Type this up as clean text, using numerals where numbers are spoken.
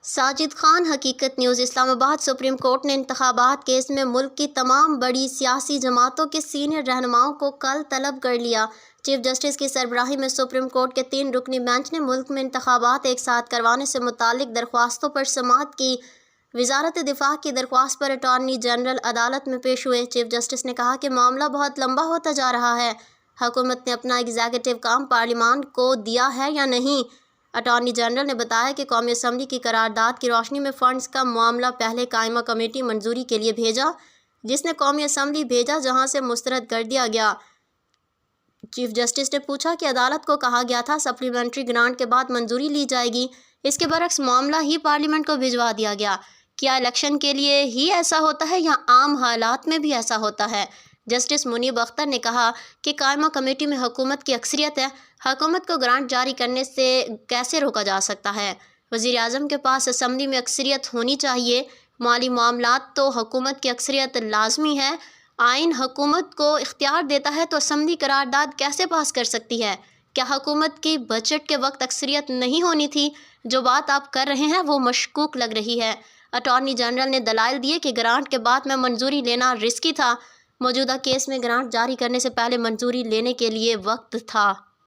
ساجد خان حقیقت نیوز اسلام آباد۔ Supreme court نے انتخابات کیس میں ملک کی تمام بڑی سیاسی جماعتوں کے سینئر رہنماؤں کو کل طلب کر لیا۔ چیف جسٹس کی سربراہی میں سپریم کورٹ کے 3 رکنی بینچ نے ملک میں انتخابات ایک ساتھ کروانے سے متعلق درخواستوں پر سماعت کی۔ وزارت دفاع کی درخواست پر اٹارنی جنرل عدالت میں پیش ہوئے۔ چیف جسٹس نے کہا کہ معاملہ بہت لمبا ہوتا جا رہا ہے۔ حکومت نے اپنا ایگزیکٹو کام پارلیمان کو دیا ہے یا نہیں؟ اٹارنی جنرل نے بتایا کہ قومی اسمبلی کی قرارداد کی روشنی میں فنڈز کا معاملہ پہلے قائمہ کمیٹی منظوری کے لیے بھیجا، جس نے قومی اسمبلی بھیجا جہاں سے مسترد کر دیا گیا۔ چیف جسٹس نے پوچھا کہ عدالت کو کہا گیا تھا سپلیمنٹری گرانٹ کے بعد منظوری لی جائے گی، اس کے برعکس معاملہ ہی پارلیمنٹ کو بھجوا دیا گیا۔ کیا الیکشن کے لیے ہی ایسا ہوتا ہے یا عام حالات میں بھی ایسا ہوتا ہے؟ جسٹس منیب اختر نے کہا کہ قائمہ کمیٹی میں حکومت کی اکثریت ہے، حکومت کو گرانٹ جاری کرنے سے کیسے روکا جا سکتا ہے؟ وزیر اعظم کے پاس اسمبلی میں اکثریت ہونی چاہیے۔ مالی معاملات تو حکومت کی اکثریت لازمی ہے۔ آئین حکومت کو اختیار دیتا ہے تو اسمبلی قرارداد کیسے پاس کر سکتی ہے؟ کیا حکومت کی بجٹ کے وقت اکثریت نہیں ہونی تھی؟ جو بات آپ کر رہے ہیں وہ مشکوک لگ رہی ہے۔ اٹارنی جنرل نے دلائل دیے کہ گرانٹ کے بعد میں منظوری لینا رسکی تھا۔ موجودہ کیس میں گرانٹ جاری کرنے سے پہلے منظوری لینے کے لیے وقت تھا۔